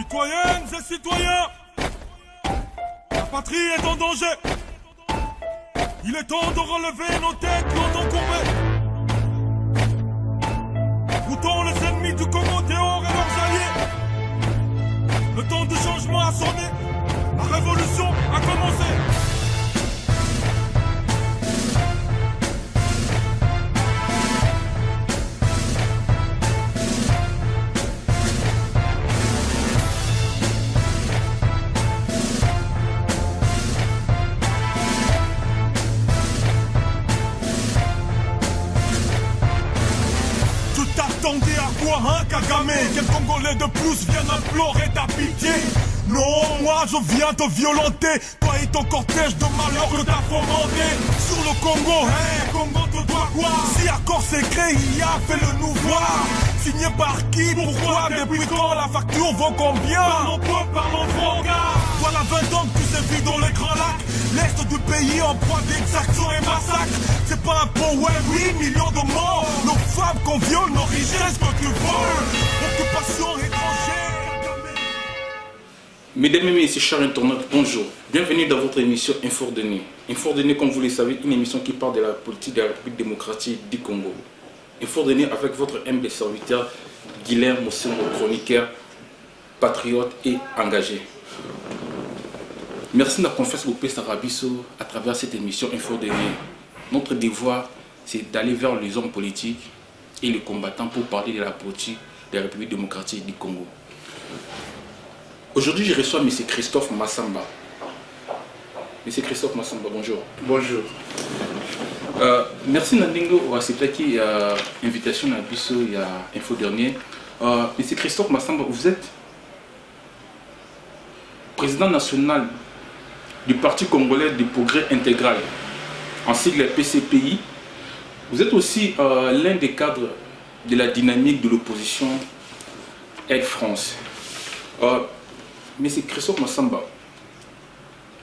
Citoyennes et citoyens, la patrie est en danger. Il est temps de relever nos têtes longtemps courbées. Goûtons les ennemis du Congo, Théor et leurs alliés. Le temps du changement a sonné, la révolution a commencé. T'attendais à quoi, hein, Kagame? Quel Congolais de plus vient implorer ta pitié? Non, moi je viens te violenter, toi et ton cortège de malheur que t'as fomenté. Sur le Congo, hein, Congo te doit quoi? Si accord secret, il a fait le nous voir. Signé par qui? Pourquoi? Depuis quand? La facture vaut combien? Parlons peu, parlons trop, gars. Voilà 20 ans que tu sévis dans les grands lacs. L'Est du pays en proie d'exactions et massacres. C'est pas un poème, 8 millions de morts. Nos femmes qu'on viole, nos richesses que tu voles. Occupation étrangère. Mesdames et messieurs, chers internautes, bonjour. Bienvenue dans votre émission Infordonné. Infordonné, comme vous le savez, une émission qui parle de la politique de la République démocratique du Congo. Infordonné avec votre humble serviteur, Guilherme Moussembo, chroniqueur, patriote et engagé. Merci de la confiance au P. Sarabiso à travers cette émission Infordonné. Notre devoir, c'est d'aller vers les hommes politiques et les combattants pour parler de la politique de la République démocratique du Congo. Aujourd'hui, je reçois M. Christophe Massamba. M. Christophe Massamba, bonjour. Bonjour. Merci Nandingo pour accepter l'invitation à Bisso il y a Info Dernier. M. Christophe Massamba, vous êtes président national du Parti congolais du progrès intégral, en sigle PCPI. Vous êtes aussi l'un des cadres de la dynamique de l'opposition Aide France. Monsieur Christophe Massamba,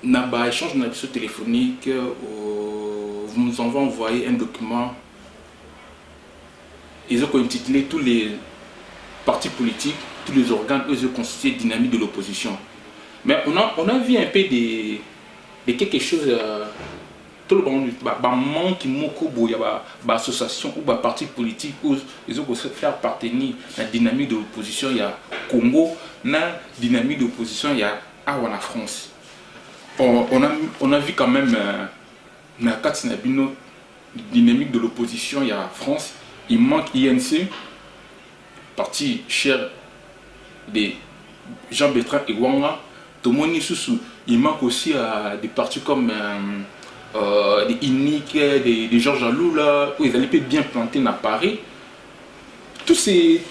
dans un échange téléphonique, vous nous avez envoyé un document. Ils ont intitulé tous les partis politiques, tous les organes, eux ont constitué dynamique de l'opposition. Mais on a vu un peu de quelque chose, tout le monde, manque qui il y a des associations ou des partis politiques où ils ont faire partenir la dynamique de l'opposition. Il y a Congo, la dynamique d'opposition, il y a en France. On a vu quand même dans la dynamique de l'opposition, il y a France, il manque INC, parti cher de Jean-Bertrand Egwanga, Tomoni Soussou, il manque aussi des partis comme des Inik, des Georges Aloula, où ils allaient bien planter dans Paris. Tous ces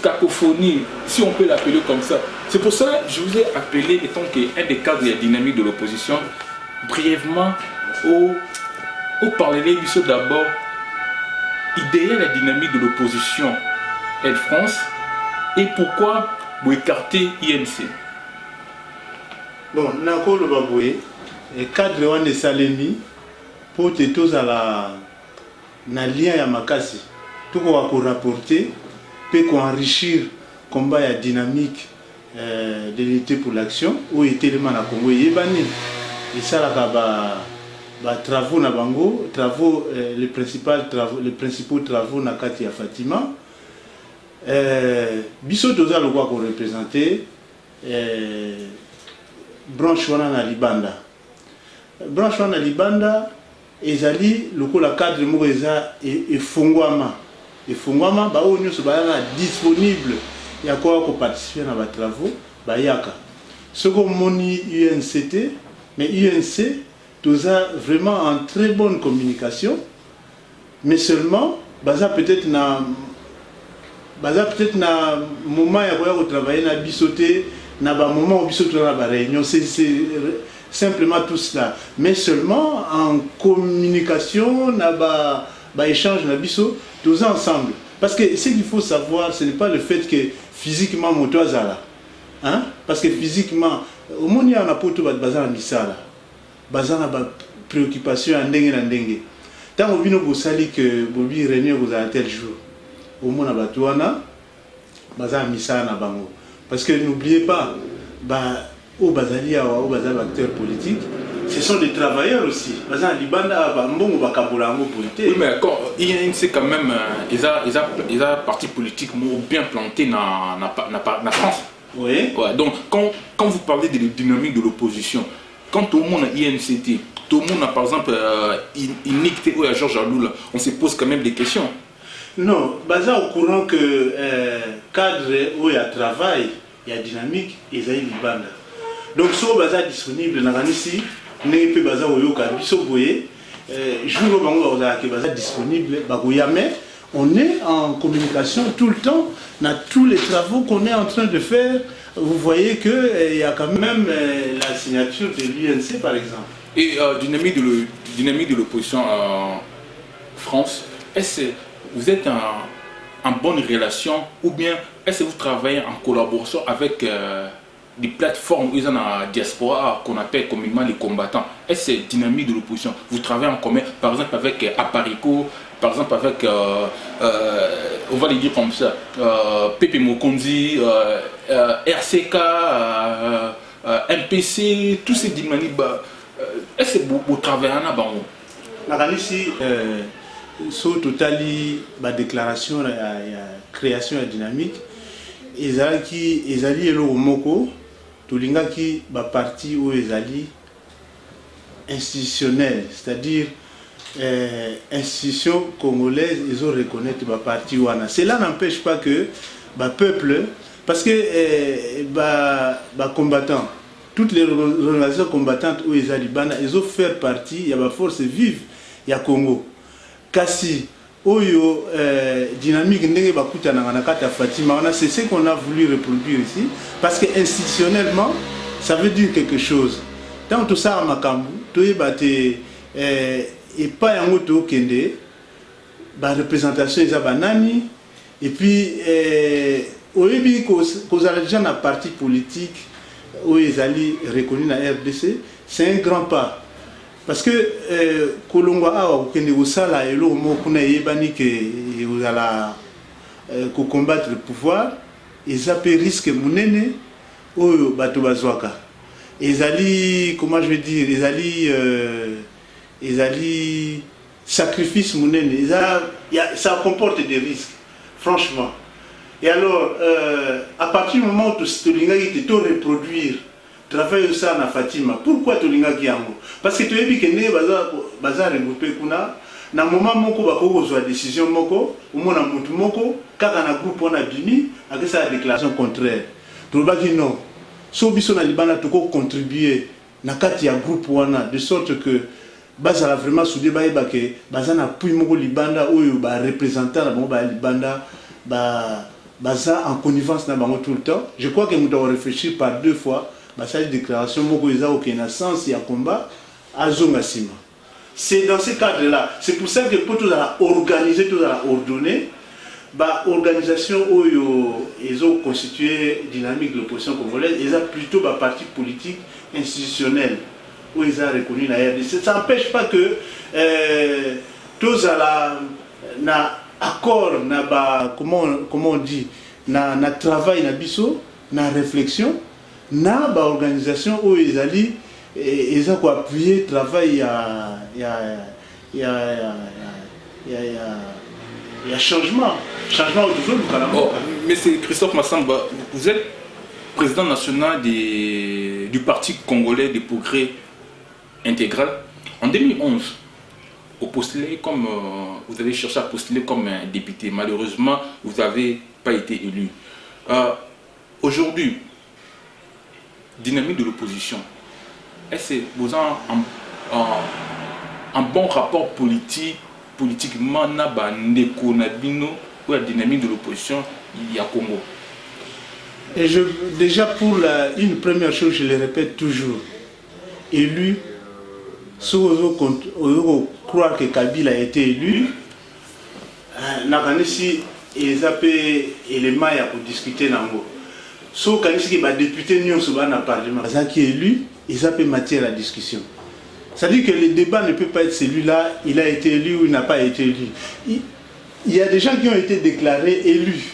cacophonies, si on peut l'appeler comme ça. C'est pour ça que je vous ai appelé, étant qu'un des cadres de la dynamique de l'opposition, brièvement, au parler d'abord, idéal la dynamique de l'opposition Aide France, et pourquoi vous écartez INC. Bon, Nako le Baboué, cadre de Salemi, pour te tous à la lien à Makasi. Tout qu'on va rapporter, peut enrichir le combat et la dynamique de l'unité pour l'action, où était le Congo et ça, là, travaux na bango, travaux, les principaux travaux na Kati ya Fatima. Biso toza le quoi qu'on représentait, branche wana na Libanda. Branche wana na Libanda, ezali lokola cadre moko eza efungwama. Efungwama ba o nyuso ba disponible ya quoi ko participer na ba travaux ba yaka. Ce qu'on moni UNCT, mais UNC toza vraiment en très bonne communication, mais seulement baza peut-être na moment ya ko travailler na bisoté na ba moment où bisoté na ba réunion, c'est simplement tout cela, mais seulement en communication na ba échange na biso tous ensemble, parce que ce qu'il faut savoir, ce n'est pas le fait que physiquement moto azala, hein, parce que physiquement au monde ya na poto ba bazana misala bazana ba préoccupation ndenge na ndenge tant au bino bosali que bobi réunion vous a tel jour au monde ba tuana bazana misala na bango Parce que n'oubliez pas, au Bazali, au Bazali acteurs politiques, ce sont des travailleurs aussi. Par exemple, oui, mais quand c'est quand même, ils ont parti politique bien planté dans la France. Oui. Ouais, donc, quand vous parlez de la dynamique de l'opposition, quand tout le monde a INCT, tout le monde a par exemple Inicté ou à Georges Aloula, on se pose quand même des questions. Non, Baza au courant que cadre où il y a travail, il y a dynamique, il y a Libanda. Donc, si on est disponible dans ici, n'est pas Baza au Yoka, Bisso Boye, jour où on est disponible, mais on est en communication tout le temps, dans tous les travaux qu'on est en train de faire. Vous voyez qu'il y a quand même la signature de l'UNC par exemple. Et dynamique de l'opposition en France, est-ce que vous êtes en bonne relation ou bien est-ce que vous travaillez en collaboration avec des plateformes où ils ont la diaspora qu'on appelle communément les combattants? Est-ce que dynamique de l'opposition, vous travaillez en commun par exemple avec Aparico, par exemple avec, on va les dire comme ça, Pepe Mokondi, RCK, MPC, tous ces dynamiques, est-ce que vous travaillez en avant? Ici, sur totali la déclaration de la création de dynamique, ils allaient au Moko, tout le monde qui est parti où ils allaient institutionnel, c'est-à-dire institutions congolaises, ils ont reconnu le parti Wana. Cela n'empêche pas que le peuple, parce que les combattants, toutes les organisations combattantes où ils ont fait partie, il y a une force vive, il y a Congo. Kasi, Oyo, dynamique, c'est ce qu'on a voulu reproduire ici, parce que institutionnellement, ça veut dire quelque chose. Dans tout ça, et pas un autre kende, la représentation est banani, et puis au début qu'on a déjà un parti politique où ils allaient reconnus dans la RDC, c'est un grand pas. Parce que Kolongo a kende osala elo mo kuna yebani que vous allez combattre le pouvoir, ils appellent risque munene oyo bato bazwaka. Ils allaient, comment je vais dire, ils allaient sacrifice munene, ça comporte des risques, franchement. Et alors, à partir du moment où Tolinga était tout reproduire, travailler ça na Fatima, pourquoi Tolinga qui a parce que tu as vu que né bazar regroupé kuna, na moment moko bako kozwa décision moko, au moins na mutu moko, kaka na groupe on a bimi, avec sa déclaration contraire. Tu vas dire non. So biso na libana toko contribuer na kati ya groupe wana de sorte que bazala vraiment soudé ba ke bazana puis moko libanda oyo ba représentant na bango ba libanda baza en connivence na bango tout le temps. Je crois que nous devons réfléchir par deux fois cette déclaration moko eza aucun sens ya combat azonga sima. C'est dans ce cadre là, c'est pour ça que pour tout organiser, tout ordonner, organisation oyo ils ont constitué dynamique de l'opposition congolaise, ils ont plutôt parti politique institutionnel où ils ont reconnu la RDC. Ça n'empêche pas que tous na accord, na comment on dit, na travail, na biso, na réflexion, na organisation où ils allaient, ils ont appuyé travail il y a changement toujours mais c'est Christophe Massamba, vous êtes président national du Parti congolais des progrès intégral. En 2011, vous postulez comme vous avez cherché à postuler comme un député. Malheureusement, vous n'avez pas été élu. Aujourd'hui, dynamique de l'opposition. Est-ce que vous avez un bon rapport politiquement na ba ndeko na bino ou la dynamique de l'opposition il y a Congo? Et déjà pour une première chose, je le répète toujours, élu, si vous croire que Kabila a été élu, si ils appellent éléments pour discuter nango. Si vous avez député dans le Parlement qui est élu, ils appellent matière à discussion. C'est-à-dire que le débat ne peut pas être celui-là, il a été élu ou il n'a pas été élu. Il y a des gens qui ont été déclarés élus.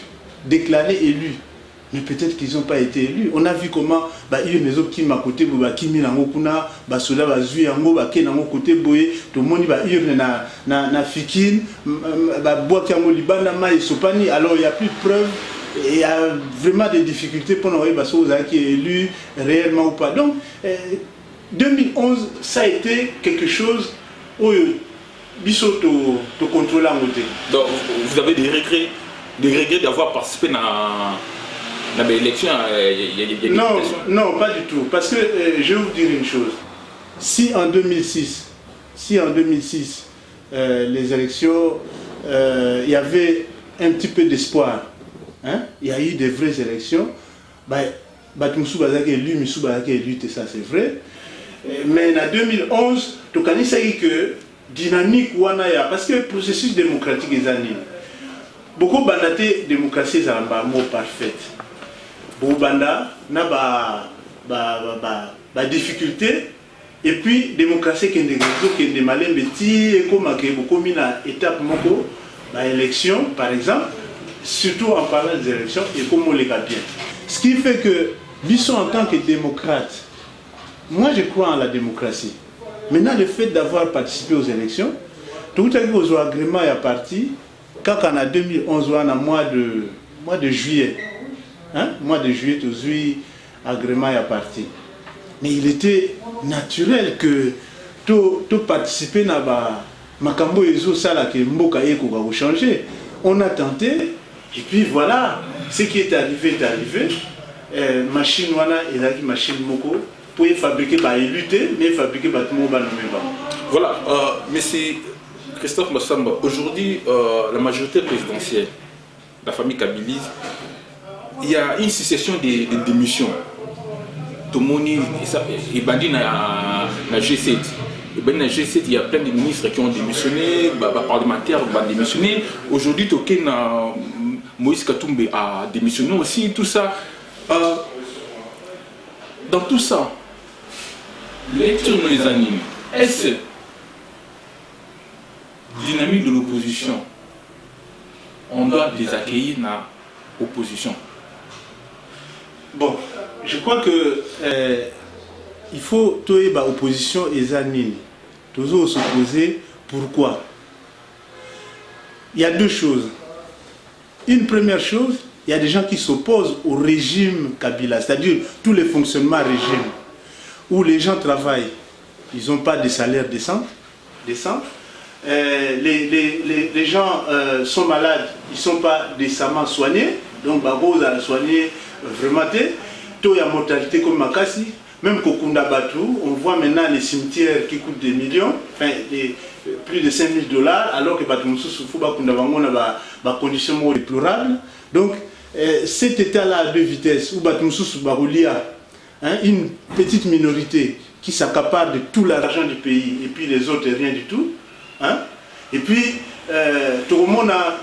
mais peut-être qu'ils n'ont pas été élus. On a vu comment il y a des autres qui m'ont côté, qui m'ont kuna, cela va jouer en haut, qui n'ont côté boye, tout le monde il y a na fikin, bois qui ont liban na et sopani. Alors il y a plus de preuves. Il y a vraiment des difficultés pour nous voir qui est élu réellement ou pas. Donc 2011, ça a été quelque chose où Bissot te contrôle en côté. Donc vous avez des regrets d'avoir participé à l'élection? Non, pas du tout. Parce que je vais vous dire une chose. Si en 2006, les élections, il y avait un petit peu d'espoir, il y a eu des vraies élections, Batumsou Bazaki élu, Missou Bazaki élu, ça c'est vrai. Mais en 2011, tu connais que dynamique Wanaya, parce que le processus démocratique est années. Beaucoup de démocratie est un mot parfait. Beaucoup de difficultés. Et puis, démocratie qui est des malins, et comme beaucoup mis à étape élection, par exemple, surtout en parlant des élections, et comme on les a bien. Ce qui fait que, Bisson en tant que démocrate, moi je crois en la démocratie. Maintenant, le fait d'avoir participé aux élections, tout à coup, aux agréments est parti, quand on a 2011, on a mois de juillet, mois de juillet, tout agrément est parti. Mais il était naturel que tu participes à Makambo et Zosala que Mboka va changer. On a tenté, et puis voilà, ce qui est arrivé est arrivé. Machine wana et la machine Moko pour fabriquer et lutter, mais fabriquer tout le monde. Voilà, monsieur Christophe Massamba, aujourd'hui, la majorité présidentielle, la famille Kabylie, il y a une succession de démissions. Tout le monde est bandit dans G7. Dans G7, il y a plein de ministres qui ont démissionné, parlementaires ont démissionné. Aujourd'hui, Moïse Katumbe a démissionné aussi, tout ça. Dans tout ça, l'élection nous les anime. Est-ce dynamique de l'opposition? On doit les accueillir dans l'opposition. Bon, je crois que il faut que l'opposition et anime. Toujours s'opposer. Pourquoi? Il y a deux choses. Une première chose, il y a des gens qui s'opposent au régime Kabila, c'est-à-dire tous les fonctionnements régime, où les gens travaillent, ils n'ont pas de salaire décent. Les gens sont malades, ils ne sont pas décemment soignés, donc Babo a soigné vraiment. Il y a mortalité comme Makassi, même Kokunda Batou, on voit maintenant les cimetières qui coûtent des millions, enfin plus de $5,000, alors que Batumoussou Soufou Bakunda Bango a des conditions déplorables. Donc, cet état-là à deux vitesses, où Batumoussou Baroulia, une petite minorité qui s'accapare de tout l'argent du pays, et puis les autres rien du tout. Et puis, tout le monde a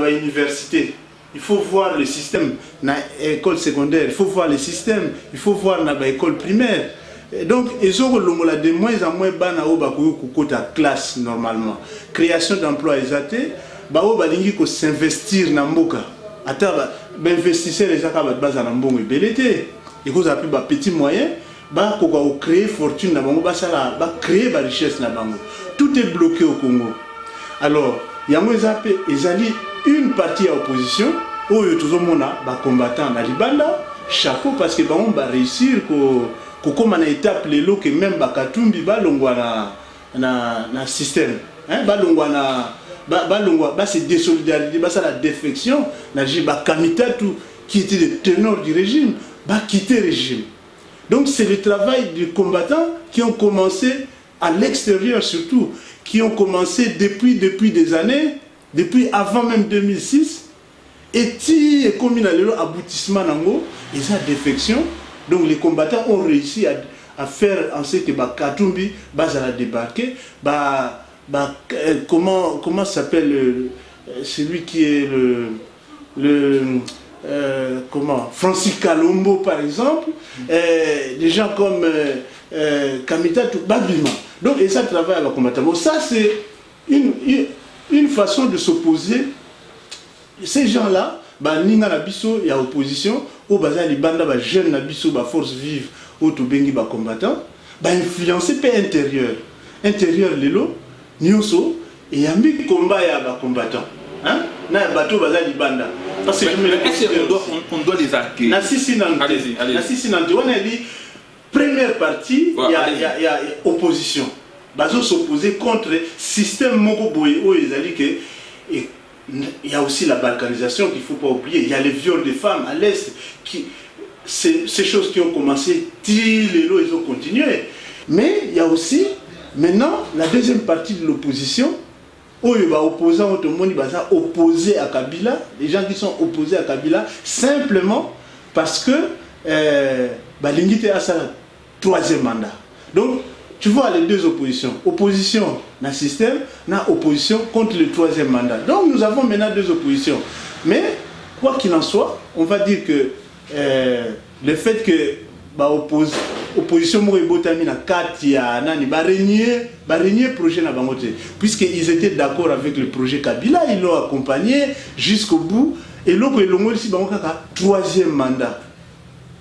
une université. Il faut voir le système dans l'école secondaire, il faut voir le système, il faut voir dans l'école primaire. Et donc, ils ont de moins en moins de classe normalement. Création d'emplois exatés, ils faut s'investir dans le investisseurs les gens qui basent dans le belleté. Ils ont appris des petits moyens, pour créer fortune dans le créer des richesses dans le tout est bloqué au Congo. Alors, il y a une partie à l'opposition, où tout le monde a combattant dans Libanda, chapeau parce que on va réussir comme on a étape les lots que même Bakatumbi balongwa na système. Balongwa c'est désolidarité, c'est la défection, Kamita tout qui était le ténor du régime, quitter le régime. Donc c'est le travail des combattants qui ont commencé à l'extérieur surtout, qui ont commencé depuis des années, depuis avant même 2006, et comme il y a l'aboutissement ils ont défection. Donc les combattants ont réussi à faire en sorte que Katumbi va débarquer. Comment s'appelle celui qui est Francis Kalombo par exemple, des gens comme Kamita Babima. Donc et ça travaille avec les combattants. Bon, ça c'est une façon de s'opposer. Ces gens-là, ba ninga na biso ya opposition o baza libanda ba jeune na biso ba force vive o to bengi ba combattant ba influencer pe intérieur lelo nyonso et yambi combat ya ba combattant hein na bato baza libanda parce que on doit les accueillir. Allez-y. On a dit première partie il y a opposition bazo s'opposer contre système moko boye o ezali que il y a aussi la balkanisation qu'il ne faut pas oublier. Il y a les viols des femmes à l'Est. Ces choses qui ont commencé, ils ont continué. Mais il y a aussi, maintenant, la deuxième partie de l'opposition, où il va opposer, tout le monde va opposer à Kabila. Les gens qui sont opposés à Kabila, simplement parce que l'unité a sa troisième mandat. Donc, tu vois les deux oppositions. Opposition dans le système, opposition contre le troisième mandat. Donc nous avons maintenant deux oppositions. Mais quoi qu'il en soit, on va dire que le fait que l'opposition na kati ya nani ba régner projet na bangote, puisqu'ils étaient d'accord avec le projet Kabila, ils l'ont accompagné jusqu'au bout et l'autre longo ici bangokaka troisième mandat.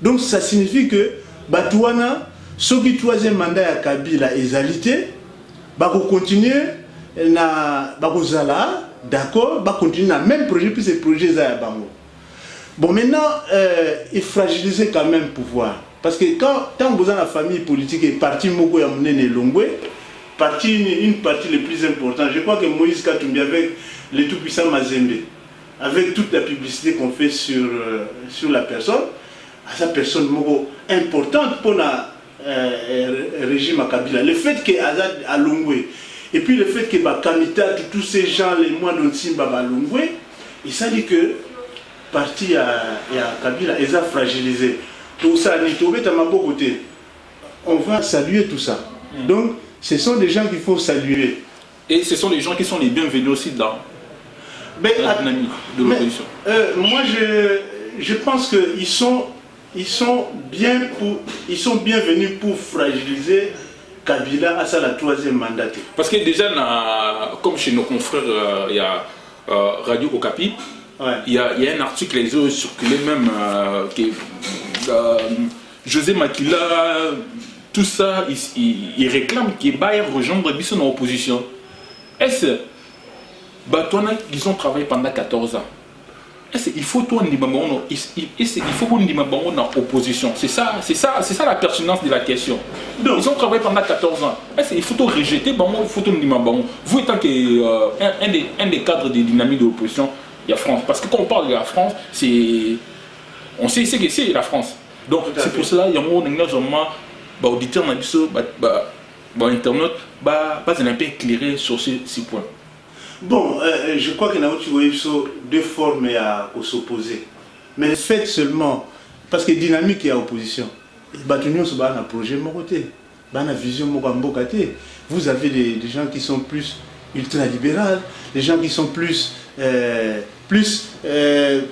Donc ça signifie que Batouana ce qui troisième mandat à Kabila ezalité, bako continuer na bako zala, d'accord, bako continuer na même projet puis ces projets za bango. Bon maintenant il fragiliser quand même pouvoir parce que quand vous avez la famille politique et parti moko ya munene longwe, une partie les plus importante, je crois que Moïse Katumbi avec le tout puissant Mazembe, avec toute la publicité qu'on fait sur la personne, à sa personne moko importante pour la régime à Kabila, le fait que Azad a Longwe et puis le fait que Kamita, tous ces gens, les mois dont Simba a Longwe, il s'est dit que parti à Kabila, ils ont fragilisé tout ça. On va saluer tout ça. Donc, ce sont des gens qu'il faut saluer. Et ce sont les gens qui sont les bienvenus aussi dans la dynamique de l'opposition. Moi, je pense qu'ils sont bienvenus pour fragiliser Kabila à sa la troisième mandat. Parce que déjà, comme chez nos confrères, il y a Radio Okapi, il y a un article qui a circulé même José Makila, tout ça, il réclame qu'il va rejoindre Bissot dans l'opposition. Est-ce que ils ont travaillé pendant 14 ans? Il faut tout il faut qu'on dise dans l'opposition. C'est ça la pertinence de la question. Donc, ils ont travaillé pendant 14 ans. Il faut tout rejeter, il faut tout dire. Vous étant un des cadres des dynamiques de l'opposition, il y a France. Parce que quand on parle de la France, on sait ce que c'est la France. Donc c'est pour cela qu'il y a un auditeur, internaute, pas un peu éclairé sur ces points. Bon, je crois qu'il y a deux formes à s'opposer. Mais faites seulement, parce que dynamique est à opposition. Batunion se bat un projet moroté, une vision morambokate. Vous avez des gens qui sont plus ultra-libérales, des gens qui sont plus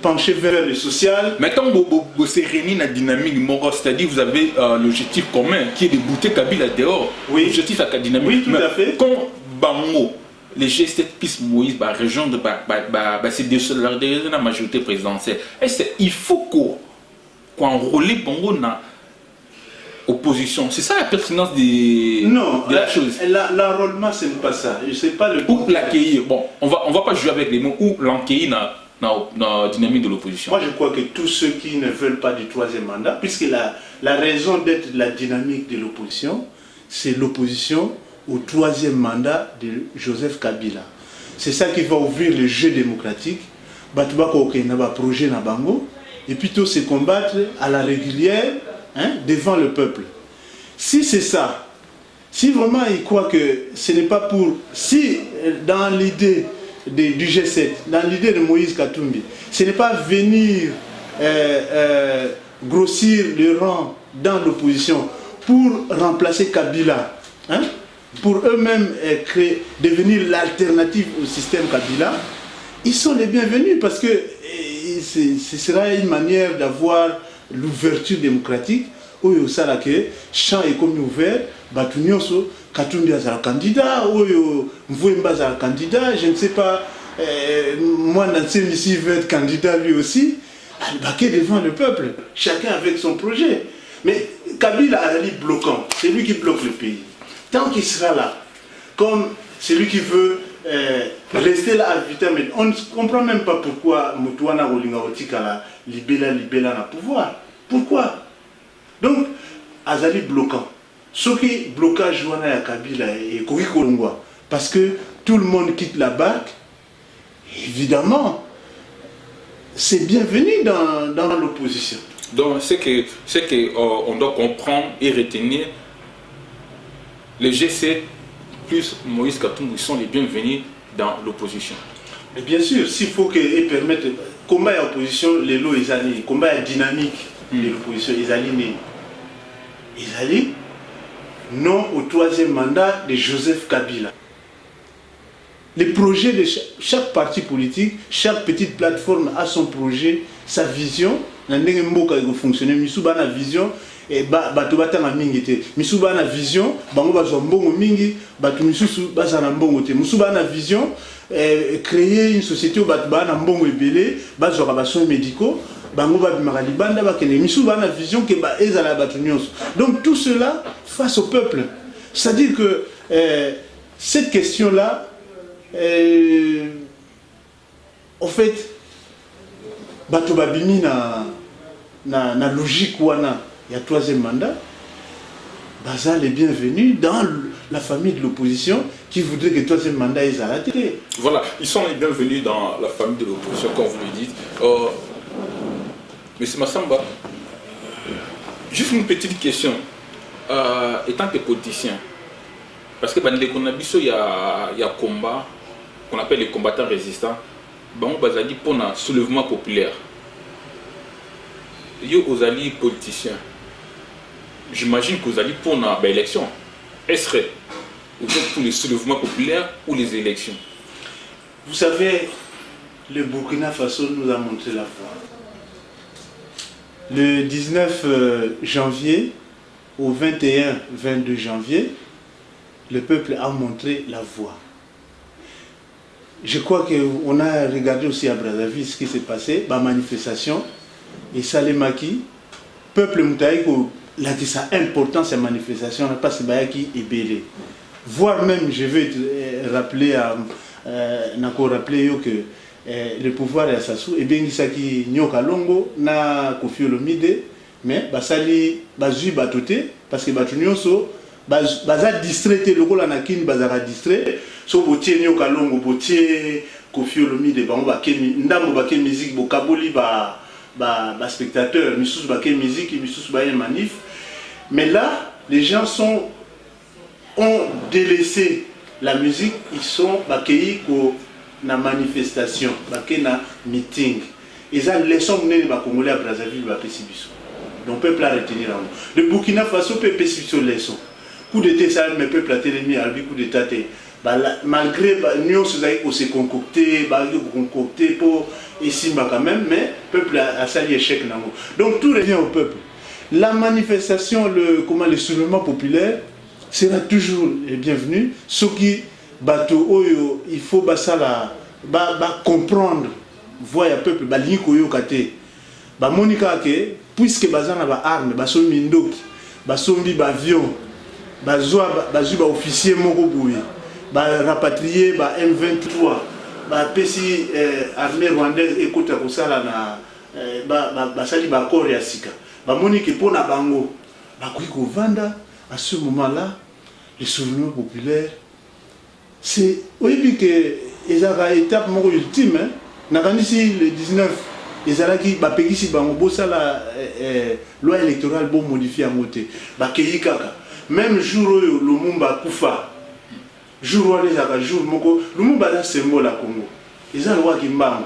penchés vers le social. Maintenant, vous serez réunis dans la dynamique moro, c'est-à-dire vous avez l'objectif commun qui est de bouter Kabila dehors. Oui. L'objectif à la dynamique. Oui, tout à fait. Quand Bango, les G7 pistes Moïse rejoindre c'est désolidariser la majorité présidentielle. Il faut qu'on enrôle Bango dans opposition. C'est ça la pertinence de la chose. L'enrôlement, ce n'est pas ça. Je sais pas le. Ou l'accueillir. Bon, on va pas jouer avec les mots. Ou l'accueillir dans la dynamique de l'opposition. Moi, je crois que tous ceux qui ne veulent pas du troisième mandat, puisque la raison d'être de la dynamique de l'opposition, c'est l'opposition au troisième mandat de Joseph Kabila. C'est ça qui va ouvrir le jeu démocratique. Projet na bango et plutôt se combattre à la régulière devant le peuple. Si c'est ça, si vraiment il croit que ce n'est pas pour... Si dans l'idée du G7, dans l'idée de Moïse Katumbi, ce n'est pas venir grossir le rang dans l'opposition pour remplacer Kabila, pour eux-mêmes devenir l'alternative au système Kabila, ils sont les bienvenus parce que ce sera une manière d'avoir l'ouverture démocratique où il y a le champ est comme ouvert, Katumbi a un candidat, Mvouemba a un candidat, je ne sais pas, moi Nancy ici veut être candidat lui aussi, il va devant le peuple, chacun avec son projet. Mais Kabila a dit bloquant, c'est lui qui bloque le pays. Tant qu'il sera là, comme celui qui veut rester là à vitam, on ne comprend même pas pourquoi Moutouana Rolinga Otikala libéla na pouvoir. Pourquoi? Donc, Azali bloquant. Ce qui blocage Joana ya Kabila et Kogikolongwa, parce que tout le monde quitte la barque, évidemment, c'est bienvenu dans l'opposition. Donc, c'est que on doit comprendre et retenir les G7 plus Moïse Katumbi, ils sont les bienvenus dans l'opposition. Mais bien sûr, s'il faut qu'ils permettent, combat et opposition, les lots, ils allaient, combat et dynamique de l'opposition, ils allaient, non au troisième mandat de Joseph Kabila. Les projets de chaque parti politique, chaque petite plateforme a son projet, sa vision. Nandenge mboka iko fonctionner, misuba na vision et bato batanga mingi te. Misuba na vision, bango bazwa mbongo mingi, bato misusu bazana mbongo te. Misuba na vision, créer une société où bato bana mbongo ebele, bazwa ba soins médicaux, bango ba bimaka libanda bakene. Misuba na vision que ba ezala bato nyonso. Donc tout cela face au peuple. C'est-à-dire que cette question-là, en fait, bato babimi na logique wana il y a troisième mandat, baza les bienvenus dans la famille de l'opposition qui voudrait que troisième mandat est arrêté. Voilà, ils sont les bienvenus dans la famille de l'opposition, comme vous le dites. Monsieur Massamba, juste une petite question. Étant que politicien, parce que dans les Konabiso, il y a combat qu'on appelle les combattants résistants. Bon, bazali pour un soulèvement populaire. Yo aux alliés politiciens. J'imagine que vous allez pour une élection. Est-ce que vous êtes pour les soulèvements populaires ou les élections? Vous savez, le Burkina Faso nous a montré la voie. Le 19 janvier au 21-22 janvier, le peuple a montré la voie. Je crois qu'on a regardé aussi à Brazzaville ce qui s'est passé, la manifestation, et Salemaki, peuple Moutaïko, là que ça important cette manifestation, on n'a pas ce qui est belé. Voire même, je vais te rappeler que le pouvoir est à Sassou, et bien il Nyoka Longo, na Kofi Olomide, mais basali bazui batoté, parce que batunyoso, baza distraité, le rôle anakin bazara distrait, so botier Nyoka Longo, botier Kofi Olomide, ndambo baké musique, bokaboli ba spectateurs, misous baké musique, misous baké manif. Mais là, les gens ont délaissé la musique, ils sont accueillis pour la manifestation, pour na meeting. Ils ont laissé les Congolais à Brazzaville, donc le peuple a retenir. Le Burkina Faso peut pécifier les leçons. Coup d'état, ça, mais le peuple a télé, à lui, coup d'état. Malgré nous se concocté pour ici quand même, mais le peuple a sali échec. Donc tout revient au peuple. La manifestation, le soulèvement populaire sera toujours bienvenu. Ce qui bateau, il faut comprendre, voir le peuple, puisque bazana ba arme, basombi ndoki, basombi ba avion, bazwa officier moko boye. Rapatrier M23, PC armée rwandaise écoute à Kosala na sali corps ya sika. Monique pour na bango. Bakuiko Vanda, à ce moment-là, le soulèvement populaire, c'est oui que ils ont une étape ultime. Nakanisi le 19, ils ont qui bapegisi bango bosala loi électorale bon modifier en côté. Bakeyi kaka. Même jour le Lumumba kufa. Jour où les jour moko Lumumba est un symbole à Congo. Ils ont le roi Kimbango.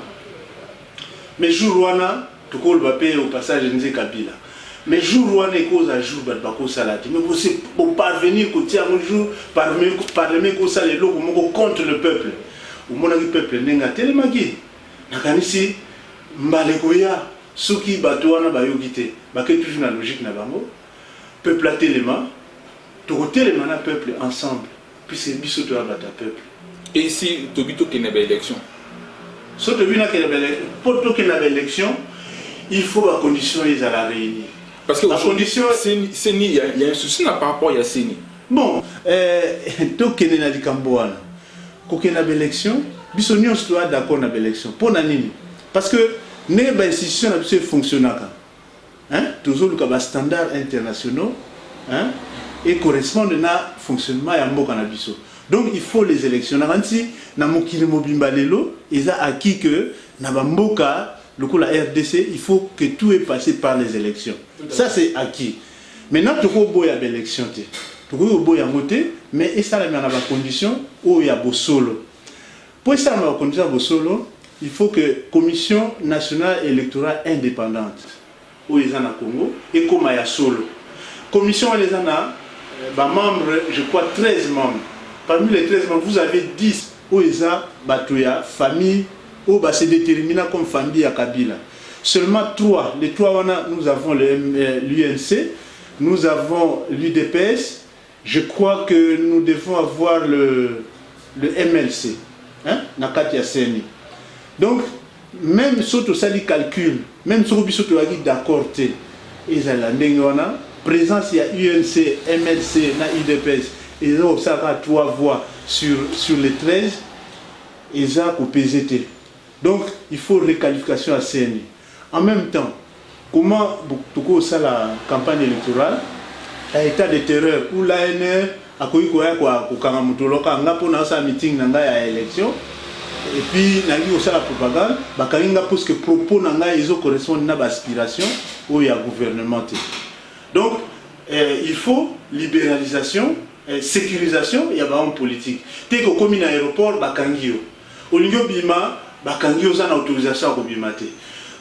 Mais jour où on a tout le monde au passage de Kabila. Mais jour où on est cause à jour bako salati. Mais pour parvenir côté un jour parler comme ça les locaux contre le peuple. Au moment où le peuple n'est pas tellement qui. Nakanisi mbalekoya soki batoana bayogité. Baké toujours la logique na bango. Peuple a tellement tout tellement na peuple ensemble. Puis c'est biso de abattre peuple. Et ici, Tobito qui n'est pas élection. Surtout pour qu'il y ait une élection, il faut la condition ils à la réunir. Parce que la condition, il y a un souci par rapport à Séni. Bon, tout qu'il y a dit Camboana, quand il y a une élection, bisogna soit d'accord avec l'élection. Pour nani? Parce que les institutions ne fonctionnent pas. Hein? Toujours les standards internationaux, hein? Et correspondent à fonctionnement et à Mboka. Donc il faut les élections. Nanti na mokili mobimba lelo, ils ont acquis que na Mboka, le coup la RDC, il faut que tout est passé par les élections. Ça c'est acquis. Maintenant tu peux boire l'élection tu peux boire moté, mais et ça là dans la condition où il y a beau solo. Pour ça dans la condition beau solo, il faut que commission nationale électorale indépendante où ils en a Congo et comme il y a solo. Commission les en a membres, je crois 13 membres. Parmi les 13 membres, vous avez 10 où ils ont Batoya, famille, où c'est déterminé comme famille à Kabila. Seulement 3. Les 3, nous avons l'UNC, nous avons l'UDPS. Je crois que nous devons avoir le MLC. Hein? Nakatia Seni. Donc, même si on a calcul, même si on a d'accord, ils ont présence, il y a UNC, MLC, UDPS. Ils ont 3 voix sur les 13, ils ont PZT. Donc, il faut requalification à CNI. En même temps, comment ça la campagne électorale, à état de terreur, où l'ANR a connu un meeting dans l'élection, et puis il y a la propagande, parce que les propos correspondent à l'aspiration où il y a gouvernement. Donc, il faut libéralisation, sécurisation, il y a un politique. Dès que comme un aéroport, bakangio. Au lieu bima, bakangio ça autorisation à bimate.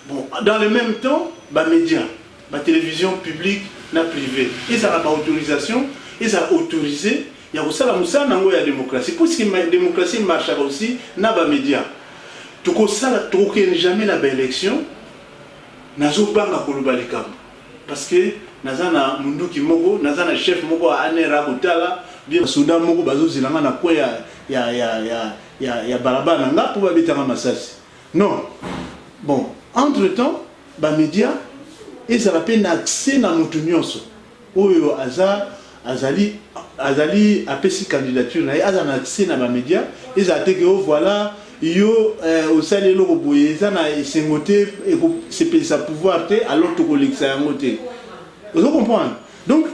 Bon, dans le même temps, les médias, la télévision publique, la privée, ils ont pas autorisation, ils ont autorisé. Il y a aussi la démocratie. Parce que la démocratie marche aussi, dans les médias. Tout ça, jamais la belle élection, n'a pas de parce que nazana mundu ki moko nazana chef moko anera kotala bien soudan moko bazo zilanga na kwa ya barabara nga pour babetanga masasi non bon entre temps ba média ils ont peine accès na mutu nyonso oyo azali apesi candidature na azana accès na ba média ils ont que voilà yo au salé le boye ça na sengoté et c'est sa pouvoir té alors to collecter yango té vous comprenez donc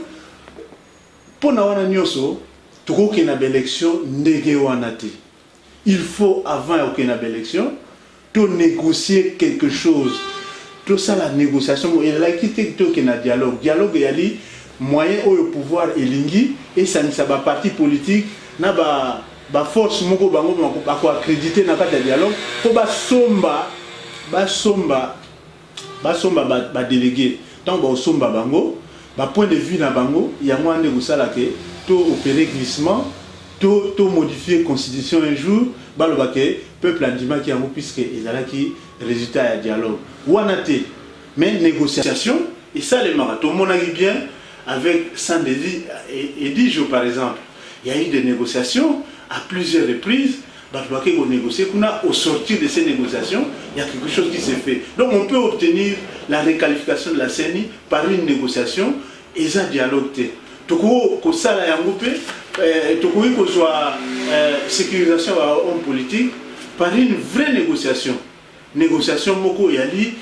pour na wana nyoso to ko na élection ndege wana té il faut avant que na élection to négocier quelque chose tout ça la négociation et la quitter to que na dialogue yali moyen au pouvoir elingi et ça ne ça ba parti politique na ba force moko bango bako accréditer na kata dialogue ko ba délégué tant ba somba bango ba point de vue na bango ya mwande kusala ke to opérer glissement to modifier constitution un jour ba lo ba ke peuple andima ki yango puisque ezala ki résultat ya dialogue wanate mais négociation et ça les marathons mon ami bien avec Sandesi et Dijo par exemple il y a eu des négociations à plusieurs reprises, on négocie. Au sortir de ces négociations, il y a quelque chose qui s'est fait. Donc on peut obtenir la réqualification de la CENI par une négociation et un dialogue. Tout ça là, tout soit sécurisation en politique par une vraie négociation. Négociation moko yali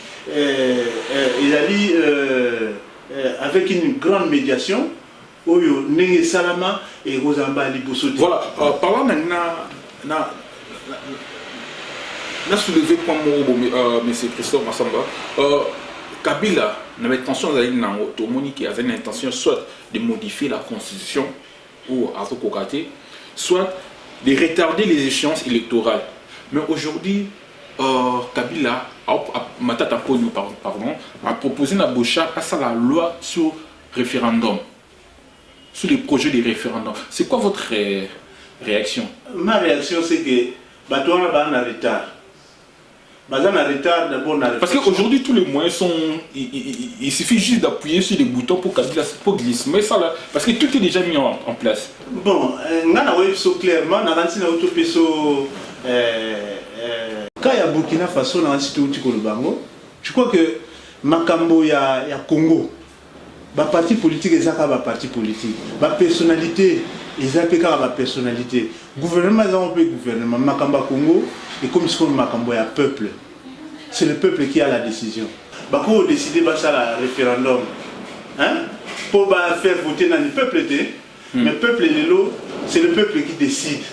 avec une grande médiation. Voilà, parlant maintenant, on a soulevé point M. Christophe Massamba. Kabila avait l'intention avait l'intention soit de modifier la constitution ou à soit de retarder les échéances électorales. Mais aujourd'hui, Kabila a proposé la loi sur référendum. Sur les projets de référendum. C'est quoi votre réaction? Ma réaction, c'est que Batouana va en retard. Parce qu'aujourd'hui, tous les moyens sont. Il suffit juste d'appuyer sur les boutons pour glisser. Mais ça là, parce que tout est déjà mis en place. Bon, on a clairement, on a cas ya Burkina Faso na site uti ko bango, je crois que makambo ya Congo ba parti politique ezaka ba parti politique, ba personnalité ezapeka ba personnalité, gouvernement ezaka pe gouvernement, makambo Congo et comme ce qu'on makambo ya peuple. C'est le peuple qui a la décision. Ba ko décider ba ça la référendum. Hein? Pour faire voter dans le peuple, mais le peuple c'est le peuple qui décide.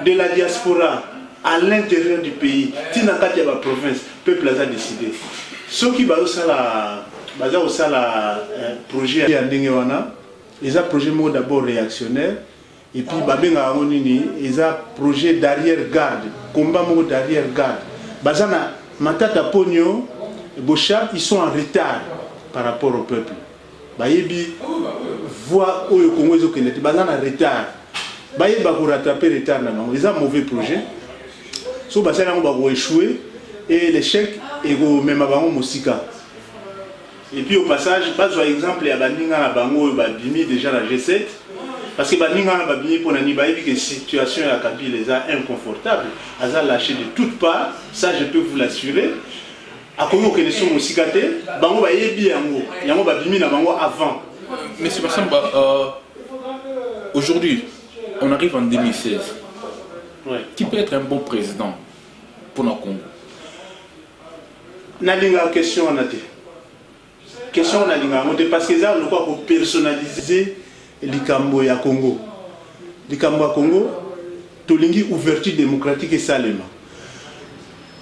De la diaspora à l'intérieur du pays, si dans la province, le peuple a décidé. Ceux qui ont projet, ils ont projet d'abord réactionnaire, et puis ils ont projet d'arrière-garde, combat d'arrière-garde. Bazana Matata Pogno, Bochab, ils sont en retard par rapport au peuple. Bayebi voit où le Congo est en retard. Bayebi va rattraper le retard. Ils ont un mauvais projet. So basana va échouer et l'échec est même avant Mosika. Et puis au passage, par exemple, il y a Baninga na bango babimi déjà la G7 parce que Baninga na babimi pour nani bayebi que situation à Kabila est inconfortable. Aza lâché de toutes parts, ça je peux vous l'assurer. Monsieur Massamba, aujourd'hui, on arrive en 2016. Ouais. Qui peut être un bon président pour le Congo? Nalinga question on a été. Question nalinga parce que ça, on doit personnaliser l'Ikambo ya Congo. L'Ikambo ya Congo, tolingi ouverture démocratique et salema.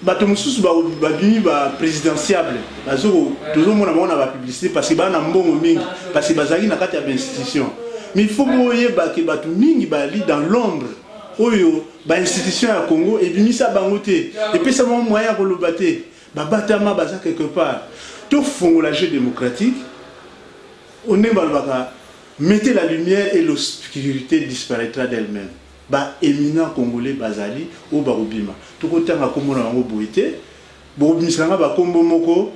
Bato mususu ba bimi ba présidentiable bazo toujours mona mona ba publicité parce que ba na mbongo mingi parce que bazaki na kati ya institution mais il faut moyer ba ke bato mingi ba li dans l'ombre oyo ba institution ya Congo et bimi sa bangote et puis ça mon moyen ko lobaté ba batama baza quelque part to fongola jeu démocratique on est balbaka mettez la lumière et l'obscurité disparaîtra d'elle-même. Ba éminent congolais bazali ou barubima to kotanga komona bango boité bobimisanga ba kombo moko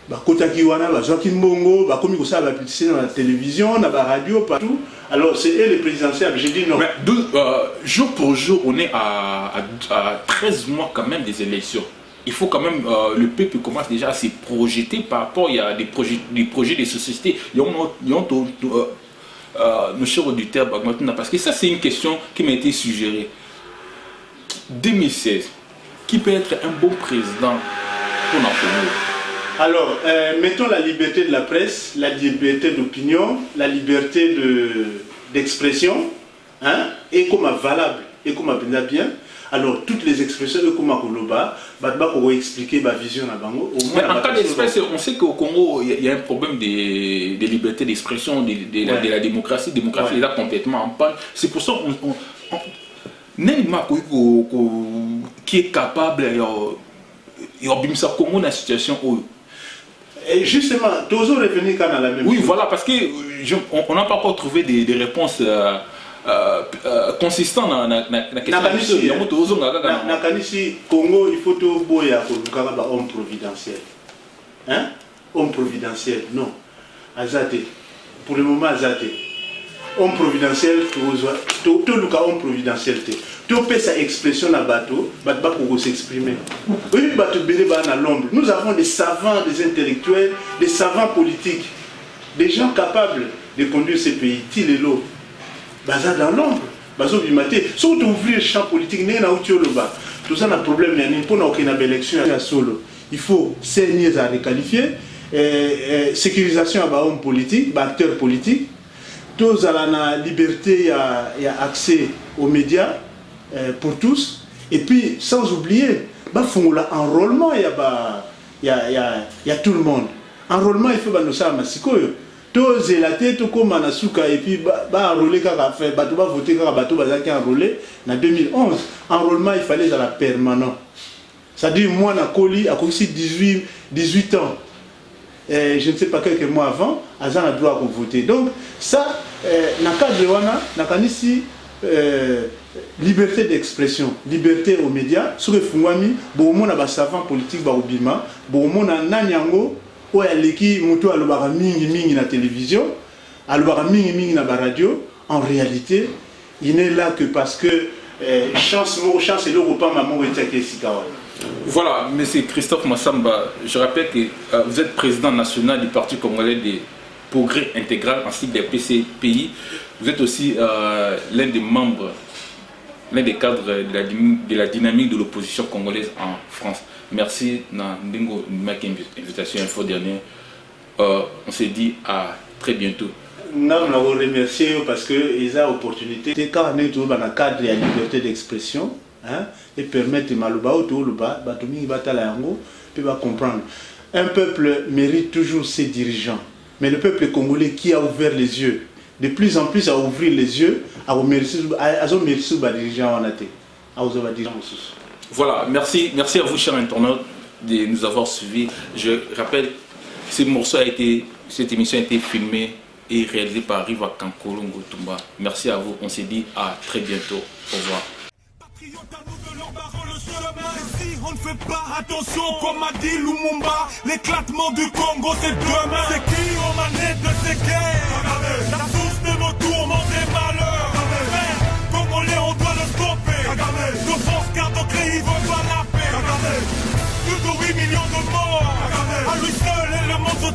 ba kotaki wana ba zwaki mbongo ba komi ko sa ba publicité dans la télévision na ba radio partout alors c'est eux les présidentiels j'ai dit non. Mais jour pour jour on est à 13 mois quand même des élections. Il faut quand même le peuple commence déjà à se projeter par rapport il y a des projets des sociétés nos chers auditeurs, parce que ça c'est une question qui m'a été suggérée. 2016, qui peut être un bon président pour notre Congo? Alors, mettons la liberté de la presse, la liberté d'opinion, la liberté d'expression, hein, et comme valable, et comme bien. Alors, toutes les expressions de Koumakoloba, on va expliquer ma vision à Bango. Mais en cas d'espèce, on sait qu'au Congo, il y a un problème de liberté d'expression, de la démocratie. La démocratie est là complètement en panne. C'est pour ça qu'on qui est capable de faire Congo dans la situation où. Et justement, toujours revenir quand on a la même oui, chose. voilà, parce qu'on n'a pas encore trouvé des réponses. Consistant dans la question de Congo, il faut tout boya un homme providentiel. Hein? Homme providentiel, non. Azate. Pour le moment, Azate. Homme providentiel, tout le cas homme providentiel. Tout peut sa expression à bateau, bateau pour s'exprimer. Oui, bateau belé à l'ombre. Nous avons des savants, des intellectuels, des savants politiques, des gens capables de conduire ces pays. Tilelo. Baza dans l'ombre, bazo bimaté. Surtout ouvrir le champ politique, n'est pas où tout ça n'a problème, il n'y a pas aucune élection à solo. Il faut saigner à requalifier, sécurisation à hommes politiques, acteurs politiques. Tous à la liberté, il y a accès aux médias pour tous. Et puis, sans oublier, l'enrôlement, il y a tout le monde. Enrôlement, il faut que nous sachions tous zélatés, tout comme Manasuka, et puis enrôler quand on fait, voter quand on a enrôlé en 2011. Enrôlement, il fallait dans la permanence. C'est-à-dire, moi, na Koli, à 18 ans, je ne sais pas quelques mois avant, Azan a droit à voter. Donc, ça, dans le cadre de Wana, liberté d'expression, liberté aux médias, sur le Fungwami, bon, on a des savants politiques, Barubima, bon, on a Nanyango, où il y a mingi na télévision, mingi na radio. En réalité, il n'est là que parce que chance et le repas maman et Sikawa. Voilà, monsieur Christophe Massamba, je rappelle que vous êtes président national du Parti congolais des progrès intégral ainsi que des PCPI. Vous êtes aussi l'un des membres, l'un des cadres de la dynamique de l'opposition congolaise en France. Merci Ndingo Maki invitation info dernière. On se dit à très bientôt. Nous vous remercier parce que ils ont opportunité quand on est dans le cadre de la liberté d'expression, hein, et permettre maloba autoluba batomi batala yango puis va comprendre. Un peuple mérite toujours ses dirigeants, mais le peuple congolais qui a ouvert les yeux, de plus en plus à ouvrir les yeux, à remercier les dirigeants en athée, à aux dirigeants. Voilà, merci à vous chers internautes de nous avoir suivis. Je rappelle, cette émission a été filmée et réalisée par Riva Kankolongo Tumba. Merci à vous, on se dit à très bientôt. Au revoir. Si on ne fait pas attention, comme a dit Lumumba, l'éclatement du Congo c'est demain. C'est qui aux manettes de ces guerres? La source de nos tourments et malheurs. Congolais, on doit le stopper. Nos forces gardent au cri, ils veulent pas la paix. Plus de 8 millions de morts. À lui seul et le monde se